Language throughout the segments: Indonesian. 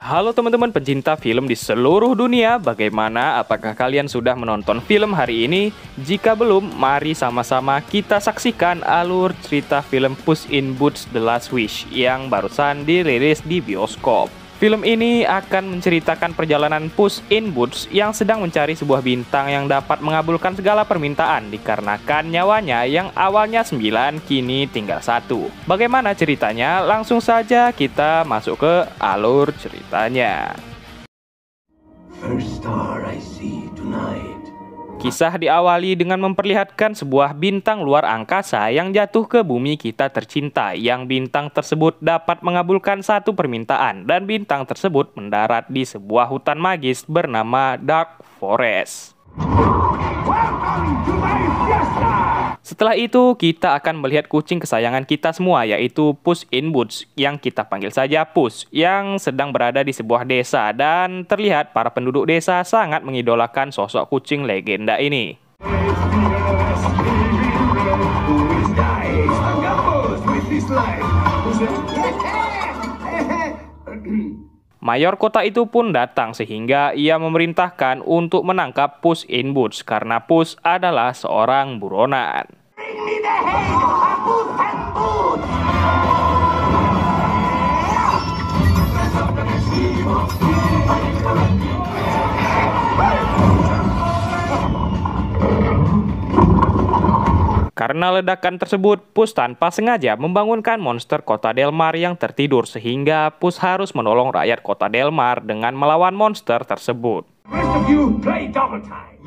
Halo teman-teman pencinta film di seluruh dunia, bagaimana? Apakah kalian sudah menonton film hari ini? Jika belum, mari sama-sama kita saksikan alur cerita film Puss in Boots: The Last Wish yang barusan dirilis di bioskop. Film ini akan menceritakan perjalanan Puss in Boots yang sedang mencari sebuah bintang yang dapat mengabulkan segala permintaan dikarenakan nyawanya yang awalnya 9 kini tinggal 1. Bagaimana ceritanya? Langsung saja kita masuk ke alur ceritanya. First star I see tonight. Kisah diawali dengan memperlihatkan sebuah bintang luar angkasa yang jatuh ke bumi kita tercinta, yang bintang tersebut dapat mengabulkan satu permintaan, dan bintang tersebut mendarat di sebuah hutan magis bernama Dark Forest. Welcome to my fiesta! Setelah itu, kita akan melihat kucing kesayangan kita semua, yaitu Puss in Boots, yang kita panggil saja Puss, yang sedang berada di sebuah desa, dan terlihat para penduduk desa sangat mengidolakan sosok kucing legenda ini. Mayor kota itu pun datang sehingga ia memerintahkan untuk menangkap Puss in Boots karena Puss adalah seorang buronan. Bring me the head of Puss in Boots! Karena ledakan tersebut, Puss tanpa sengaja membangunkan monster kota Delmar yang tertidur sehingga Puss harus menolong rakyat kota Delmar dengan melawan monster tersebut. Rest of you play double time.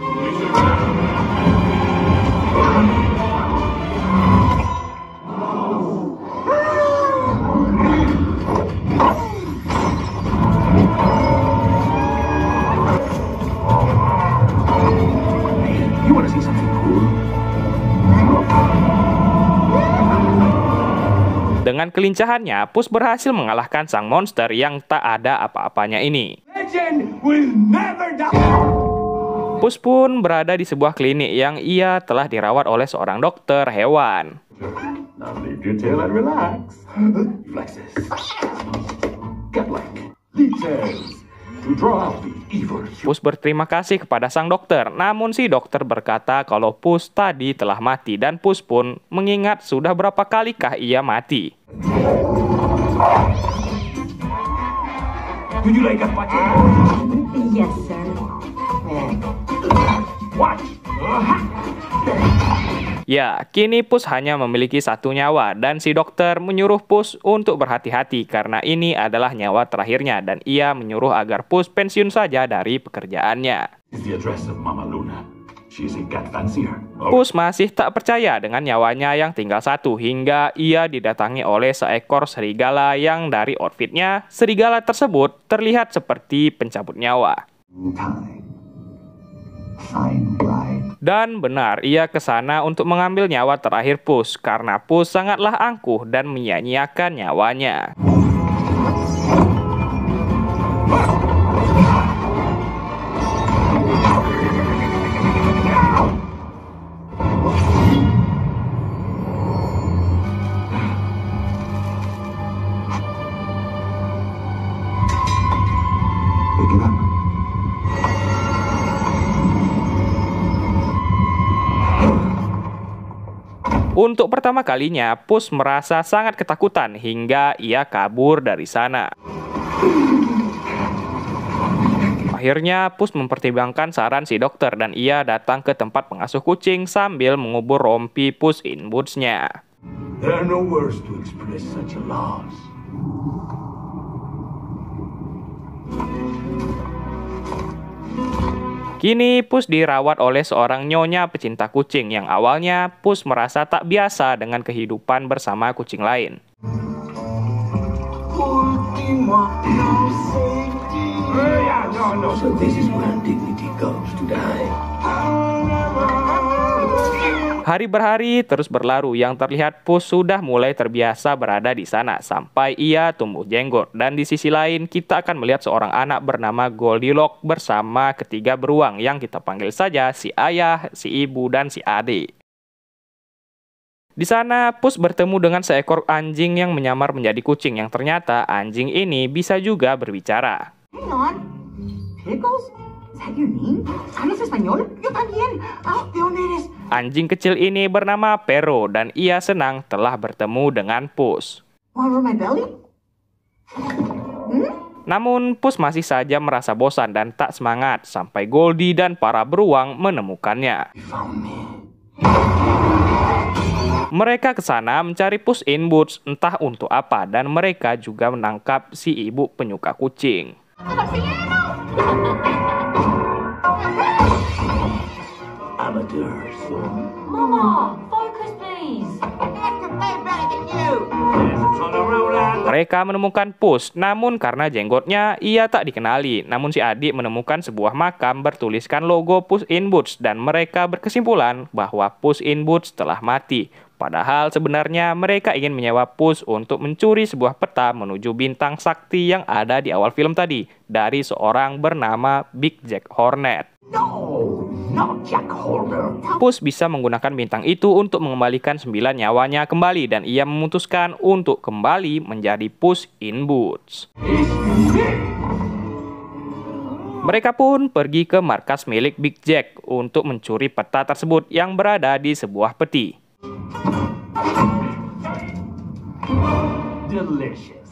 You want to see something cool? Dengan kelincahannya, Puss berhasil mengalahkan sang monster yang tak ada apa-apanya ini. Legend will never die. Puss pun berada di sebuah klinik yang ia telah dirawat oleh seorang dokter hewan. Now leave your tail and relax. Flexes. Get like details to draw out the evil. Puss berterima kasih kepada sang dokter, namun si dokter berkata kalau Puss tadi telah mati dan Puss pun mengingat sudah berapa kalikah ia mati. Would you like a button? Yes, sir. Watch. Ya, kini Puss hanya memiliki satu nyawa dan si dokter menyuruh Puss untuk berhati-hati karena ini adalah nyawa terakhirnya dan ia menyuruh agar Puss pensiun saja dari pekerjaannya. Is the address of Mama Luna. She's a cat fancier. Puss masih tak percaya dengan nyawanya yang tinggal satu hingga ia didatangi oleh seekor serigala yang dari outfitnya, serigala tersebut terlihat seperti pencabut nyawa. Time. Fine bride. Dan benar, ia ke sana untuk mengambil nyawa terakhir Puss karena Puss sangatlah angkuh dan menyia-nyiakan nyawanya. Pick it up. Untuk pertama kalinya, Puss merasa sangat ketakutan hingga ia kabur dari sana. Akhirnya, Puss mempertimbangkan saran si dokter dan ia datang ke tempat pengasuh kucing sambil mengubur rompi Puss in Boots-nya. There are no words to express such a loss. Kini Puss dirawat oleh seorang nyonya pecinta kucing yang awalnya Puss merasa tak biasa dengan kehidupan bersama kucing lain. So this is where dignity comes to die. Hari berhari terus berlalu yang terlihat Puss sudah mulai terbiasa berada di sana sampai ia tumbuh jenggot. Dan di sisi lain kita akan melihat seorang anak bernama Goldilocks bersama ketiga beruang yang kita panggil saja si ayah, si ibu, dan si adik. Di sana, Puss bertemu dengan seekor anjing yang menyamar menjadi kucing yang ternyata anjing ini bisa juga berbicara. Hang on. Pickles? Is that your name? ¿Hablas español? Yo también. ¿De dónde eres? Anjing kecil ini bernama Pero dan ia senang telah bertemu dengan Puss. Over my belly? Namun, Puss masih saja merasa bosan dan tak semangat sampai Goldie dan para beruang menemukannya. You found me. Mereka ke sana mencari Puss in Boots entah untuk apa dan mereka juga menangkap si ibu penyuka kucing. Amateurs. Mama, focus please. Mereka menemukan Puss, namun karena jenggotnya, ia tak dikenali. Namun si adik menemukan sebuah makam bertuliskan logo Puss in Boots dan mereka berkesimpulan bahwa Puss in Boots telah mati. Padahal sebenarnya mereka ingin menyewa Puss untuk mencuri sebuah peta menuju bintang sakti yang ada di awal film tadi dari seorang bernama Big Jack Hornet. No, not Jack Horner. Puss bisa menggunakan bintang itu untuk mengembalikan 9 nyawanya kembali dan ia memutuskan untuk kembali menjadi Puss in Boots. Mereka pun pergi ke markas milik Big Jack untuk mencuri peta tersebut yang berada di sebuah peti. Delicious.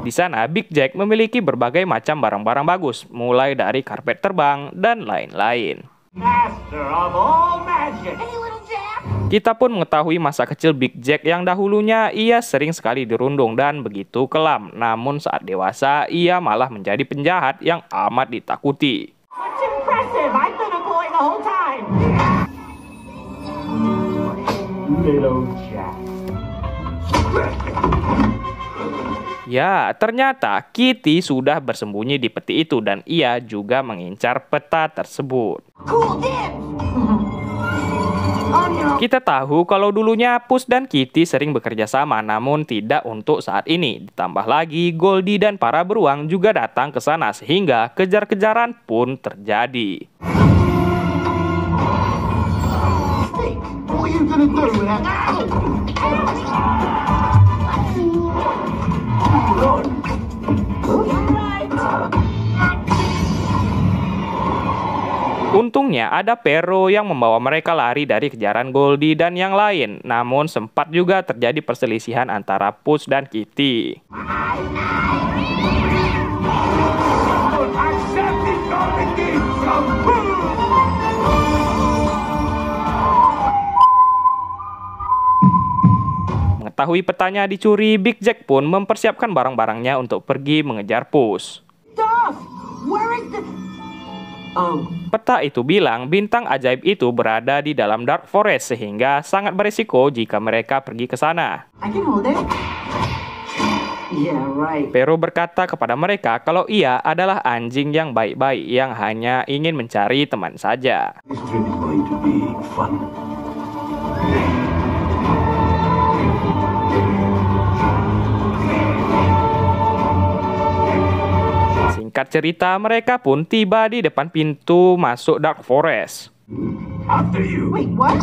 Di sana, Big Jack memiliki berbagai macam barang-barang bagus, mulai dari karpet terbang dan lain-lain. Master of all magic. Kita pun mengetahui masa kecil Big Jack yang dahulunya ia sering sekali dirundung dan begitu kelam. Namun saat dewasa, ia malah menjadi penjahat yang amat ditakuti. What's impressive? I've been a boy the whole time. Little Jack. Ya, ternyata Kitty sudah bersembunyi di peti itu dan ia juga mengincar peta tersebut. Cool dibs. Oh no. Kita tahu kalau dulunya Puss dan Kitty sering bekerja sama, namun tidak untuk saat ini. Ditambah lagi, Goldie dan para beruang juga datang ke sana sehingga kejar-kejaran pun terjadi. What are you gonna do with that? Untungnya ada Pero yang membawa mereka lari dari kejaran Goldie dan yang lain. Namun sempat juga terjadi perselisihan antara Puss dan Kitty. Mengetahui petanya dicuri, Big Jack pun mempersiapkan barang-barangnya untuk pergi mengejar Puss. Duff, where is the... Oh. Peta itu bilang bintang ajaib itu berada di dalam Dark Forest sehingga sangat berisiko jika mereka pergi ke sana. I can hold it. Yeah, right. Pero berkata kepada mereka kalau ia adalah anjing yang baik-baik yang hanya ingin mencari teman saja. This trip is going to be fun. Singkat cerita, mereka pun tiba di depan pintu masuk Dark Forest. After you. Wait, what?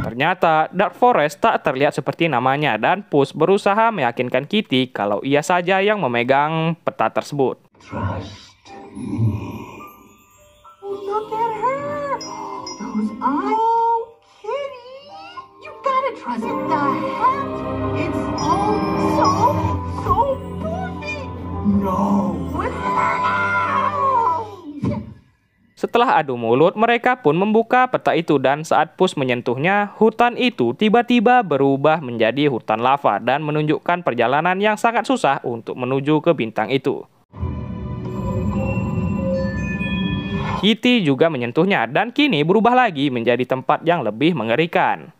Ternyata Dark Forest tak terlihat seperti namanya dan Puss berusaha meyakinkan Kitty kalau ia saja yang memegang peta tersebut. Trust me. Oh, look at her. Those eyes. Oh, Kitty. You gotta trust it. The hat. It's all so goofy. No. Setelah adu mulut, mereka pun membuka peta itu dan saat Puss menyentuhnya, hutan itu tiba-tiba berubah menjadi hutan lava dan menunjukkan perjalanan yang sangat susah untuk menuju ke bintang itu. Kitty juga menyentuhnya dan kini berubah lagi menjadi tempat yang lebih mengerikan.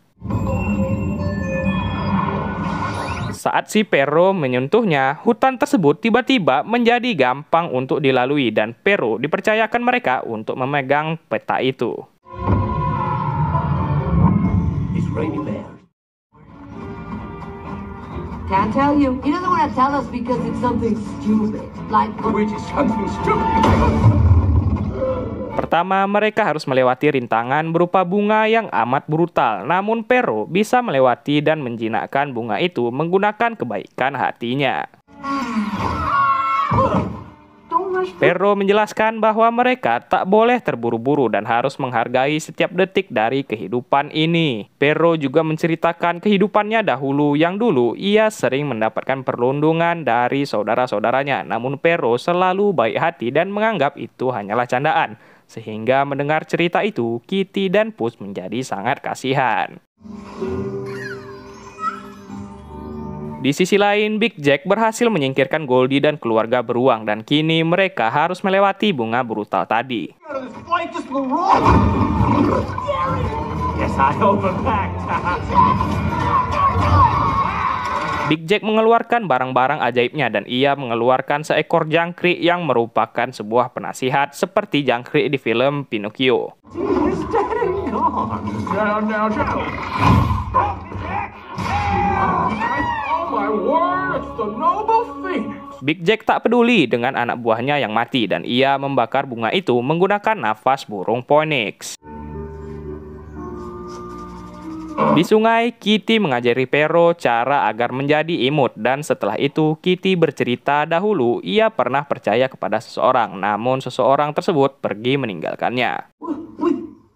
Saat si Pero menyentuhnya, hutan tersebut tiba-tiba menjadi gampang untuk dilalui dan Pero dipercayakan mereka untuk memegang peta itu. It's Rainy Bear. Can't tell you. He doesn't want to tell us because it's something stupid. Like... Which is something stupid. pertama, mereka harus melewati rintangan berupa bunga yang amat brutal. Namun Pero bisa melewati dan menjinakkan bunga itu menggunakan kebaikan hatinya. Pero menjelaskan bahwa mereka tak boleh terburu-buru dan harus menghargai setiap detik dari kehidupan ini. Pero juga menceritakan kehidupannya dahulu yang dulu ia sering mendapatkan perlindungan dari saudara-saudaranya. Namun Pero selalu baik hati dan menganggap itu hanyalah candaan. Sehingga mendengar cerita itu, Kitty dan Puss menjadi sangat kasihan. Di sisi lain, Big Jack berhasil menyingkirkan Goldie dan keluarga beruang dan kini mereka harus melewati bunga brutal tadi. Big Jack mengeluarkan barang-barang ajaibnya dan ia mengeluarkan seekor jangkrik yang merupakan sebuah penasihat seperti jangkrik di film Pinocchio. Big Jack tak peduli dengan anak buahnya yang mati dan ia membakar bunga itu menggunakan nafas burung phoenix. Di sungai, Kitty mengajari Pero cara agar menjadi imut dan setelah itu Kitty bercerita dahulu ia pernah percaya kepada seseorang, namun seseorang tersebut pergi meninggalkannya.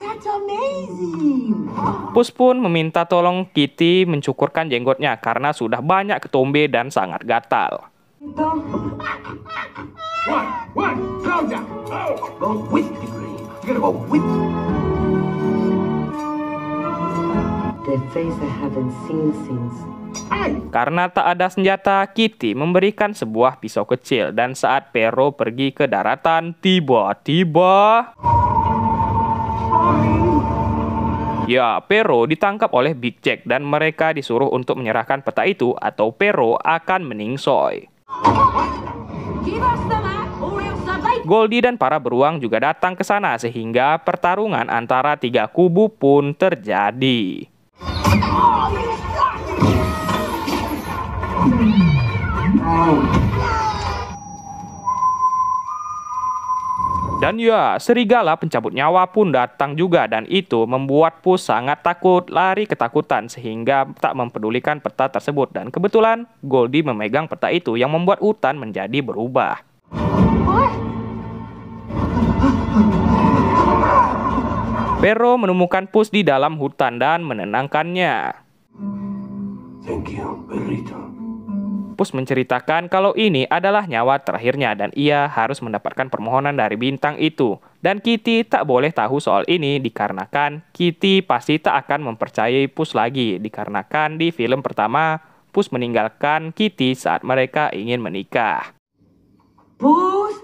That's amazing. Puss pun meminta tolong Kitty mencukurkan jenggotnya karena sudah banyak ketombe dan sangat gatal. What? Calm down. Go with the green. You gotta go with. Their face I haven't seen since. Karena tak ada senjata, Kitty memberikan sebuah pisau kecil dan saat Pero pergi ke daratan, tiba-tiba ya, Pero ditangkap oleh Big Jack dan mereka disuruh untuk menyerahkan peta itu atau Pero akan meningsoy. Goldie dan para beruang juga datang ke sana sehingga pertarungan antara tiga kubu pun terjadi. Dan ya, serigala pencabut nyawa pun datang juga dan itu membuat Puss sangat takut, lari ketakutan sehingga tak mempedulikan peta tersebut. Dan kebetulan Goldie memegang peta itu yang membuat hutan menjadi berubah. Pero menemukan Puss di dalam hutan dan menenangkannya. Thank you, Perrito. Puss menceritakan kalau ini adalah nyawa terakhirnya dan ia harus mendapatkan permohonan dari bintang itu. Dan Kitty tak boleh tahu soal ini dikarenakan Kitty pasti tak akan mempercayai Puss lagi. Dikarenakan di film pertama, Puss meninggalkan Kitty saat mereka ingin menikah. Puss,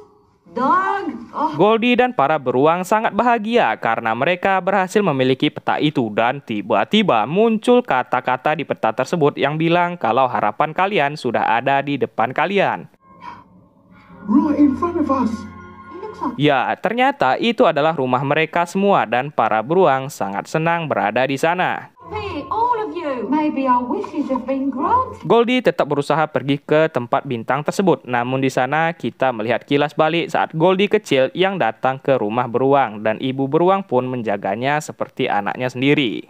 dog. Oh. Goldie dan para beruang sangat bahagia karena mereka berhasil memiliki peta itu dan tiba-tiba muncul kata-kata di peta tersebut yang bilang kalau harapan kalian sudah ada di depan kalian. Right in front of us. Ya, ternyata itu adalah rumah mereka semua dan para beruang sangat senang berada di sana. Hey, all of you. Maybe our wishes have been granted. Goldie tetap berusaha pergi ke tempat bintang tersebut. Namun di sana kita melihat kilas balik saat Goldie kecil yang datang ke rumah beruang dan ibu beruang pun menjaganya seperti anaknya sendiri.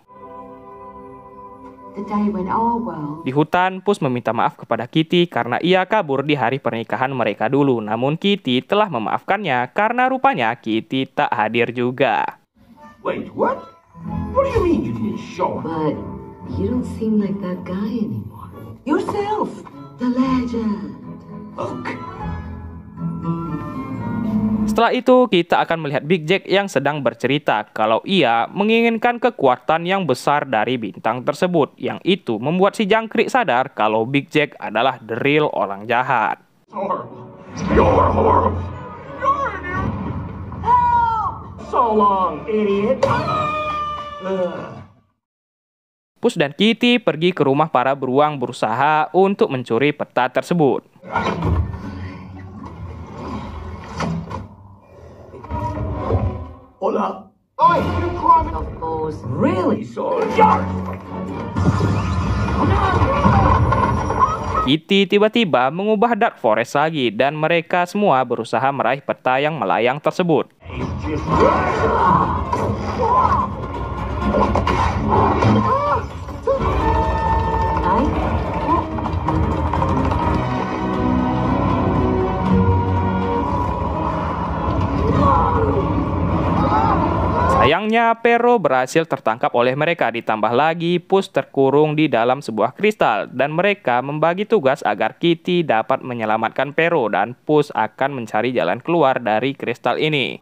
The day when our world. Di hutan, Puss meminta maaf kepada Kitty karena ia kabur di hari pernikahan mereka dulu. Namun Kitty telah memaafkannya karena rupanya Kitty tak hadir juga. Wait, what? What do you mean you didn't show up? But you don't seem like that guy anymore. Yourself. The legend. Look. Setelah itu, kita akan melihat Big Jack yang sedang bercerita kalau ia menginginkan kekuatan yang besar dari bintang tersebut. Yang itu membuat si jangkrik sadar kalau Big Jack adalah the real orang jahat. Horrible. You're horrible. You're an idiot. Help! So long, idiot. Puss dan Kitty pergi ke rumah para beruang berusaha untuk mencuri peta tersebut. Hola. Oi, you climbing Of course. really soldier. Kitty tiba-tiba mengubah Dark Forest lagi dan mereka semua berusaha meraih peta yang melayang tersebut. Sayangnya, Pero berhasil tertangkap oleh mereka, ditambah lagi Puss terkurung di dalam sebuah kristal, dan mereka membagi tugas agar Kitty dapat menyelamatkan Pero dan Puss akan mencari jalan keluar dari kristal ini.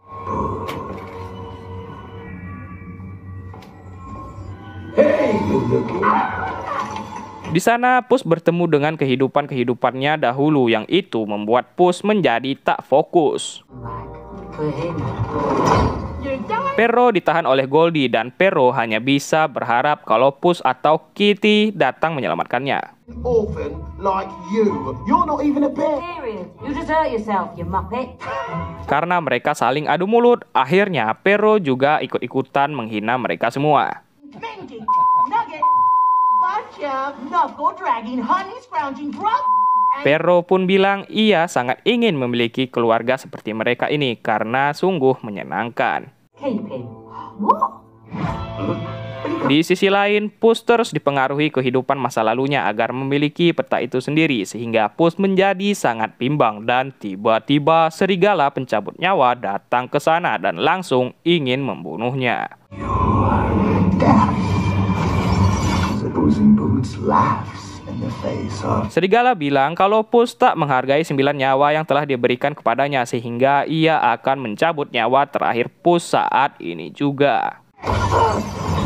Hey, good looking. Di sana, Puss bertemu dengan kehidupannya dahulu yang itu membuat Puss menjadi tak fokus. For him. Pero ditahan oleh Goldie dan Pero hanya bisa berharap kalau Puss atau Kitty datang menyelamatkannya. Orphan like you. You're not even a bear. Period. You just hurt yourself, you muppet. Karena mereka saling adu mulut, akhirnya Pero juga ikut-ikutan menghina mereka semua. Mindy, Nugget, bunch of knuckle-dragging, honey-scrounging drunk. Pero pun bilang ia sangat ingin memiliki keluarga seperti mereka ini karena sungguh menyenangkan. Keep him. What? Di sisi lain, Puss terus dipengaruhi kehidupan masa lalunya agar memiliki peta itu sendiri, sehingga Puss menjadi sangat bimbang dan tiba-tiba serigala pencabut nyawa datang ke sana dan langsung ingin membunuhnya. The Puss in Boots laughs in the face of... Serigala bilang kalau Puss tak menghargai 9 nyawa yang telah diberikan kepadanya, sehingga ia akan mencabut nyawa terakhir Puss saat ini juga.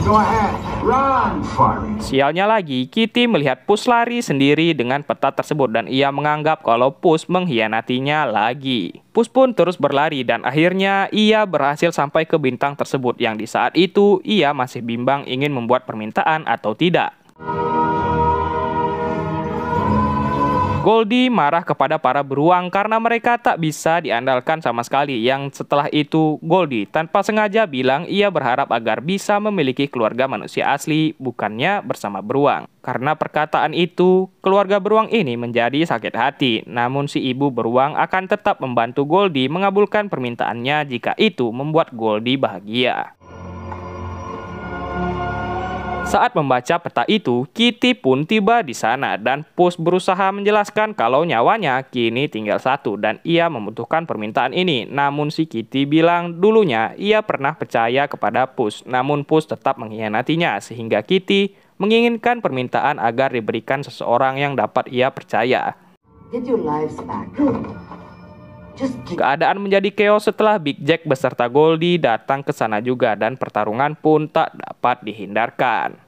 Go ahead, run, Farley. Sialnya lagi, Kitty melihat Puss lari sendiri dengan peta tersebut dan ia menganggap kalau Puss mengkhianatinya lagi. Puss pun terus berlari dan akhirnya ia berhasil sampai ke bintang tersebut yang di saat itu ia masih bimbang ingin membuat permintaan atau tidak. Goldie marah kepada para beruang karena mereka tak bisa diandalkan sama sekali. Yang setelah itu, Goldie tanpa sengaja bilang ia berharap agar bisa memiliki keluarga manusia asli, bukannya bersama beruang. Karena perkataan itu, keluarga beruang ini menjadi sakit hati. Namun si ibu beruang akan tetap membantu Goldie mengabulkan permintaannya jika itu membuat Goldie bahagia. Saat membaca peta itu, Kitty pun tiba di sana dan Puss berusaha menjelaskan kalau nyawanya kini tinggal 1 dan ia membutuhkan permintaan ini. Namun si Kitty bilang dulunya ia pernah percaya kepada Puss, namun Puss tetap mengkhianatinya sehingga Kitty menginginkan permintaan agar diberikan seseorang yang dapat ia percaya. Get your lives back. Just give. Keadaan menjadi chaos setelah Big Jack beserta Goldie datang ke sana juga dan pertarungan pun tak dapat dihindarkan.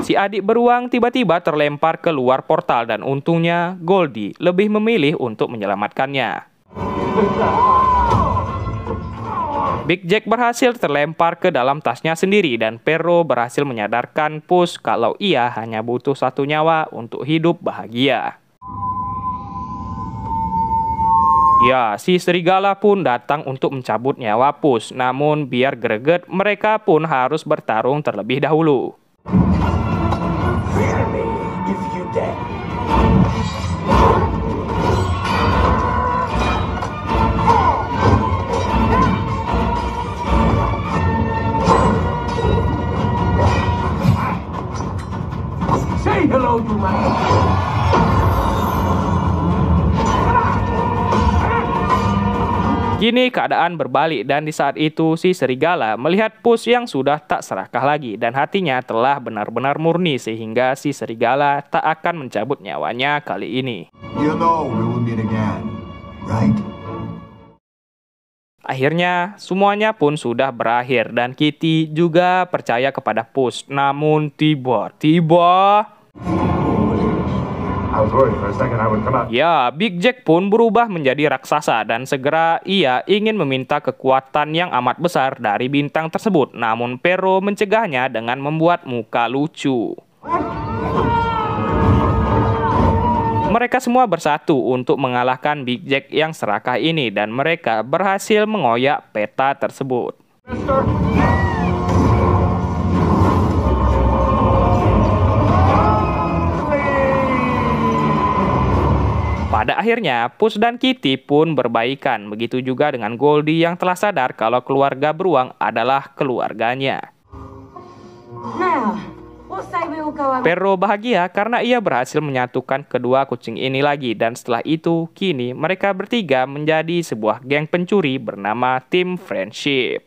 Si adik beruang tiba-tiba terlempar keluar portal dan untungnya Goldie lebih memilih untuk menyelamatkannya. Big Jack berhasil terlempar ke dalam tasnya sendiri dan Pero berhasil menyadarkan Puss kalau ia hanya butuh 1 nyawa untuk hidup bahagia. Ya, si serigala pun datang untuk mencabut nyawa Puss, namun biar greget mereka pun harus bertarung terlebih dahulu. If you dare. Say hello to my... Kini keadaan berbalik dan di saat itu si serigala melihat Puss yang sudah tak serakah lagi dan hatinya telah benar-benar murni sehingga si serigala tak akan mencabut nyawanya kali ini. You know we will meet again, right? Akhirnya semuanya pun sudah berakhir dan Kitty juga percaya kepada Puss. Namun tiba-tiba... I was worried for a second I would come out. Ya, Big Jack pun berubah menjadi raksasa dan segera ia ingin meminta kekuatan yang amat besar dari bintang tersebut. Namun Pero mencegahnya dengan membuat muka lucu. Mereka semua bersatu untuk mengalahkan Big Jack yang serakah ini dan mereka berhasil mengoyak peta tersebut. Pada akhirnya, Puss dan Kitty pun berbaikan. Begitu juga dengan Goldie yang telah sadar kalau keluarga beruang adalah keluarganya. Now, we'll say we will go over. Perro bahagia karena ia berhasil menyatukan kedua kucing ini lagi. Dan setelah itu, kini mereka bertiga menjadi sebuah geng pencuri bernama Team Friendship.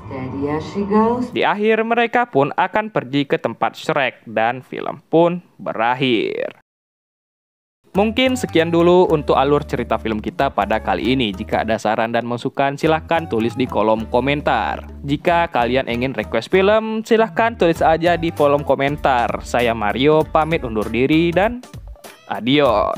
Steady as she goes. Di akhir, mereka pun akan pergi ke tempat Shrek dan film pun berakhir. Mungkin sekian dulu untuk alur cerita film kita pada kali ini. Jika ada saran dan masukan, silahkan tulis di kolom komentar. Jika kalian ingin request film, silahkan tulis aja di kolom komentar. Saya Mario, pamit undur diri dan adios.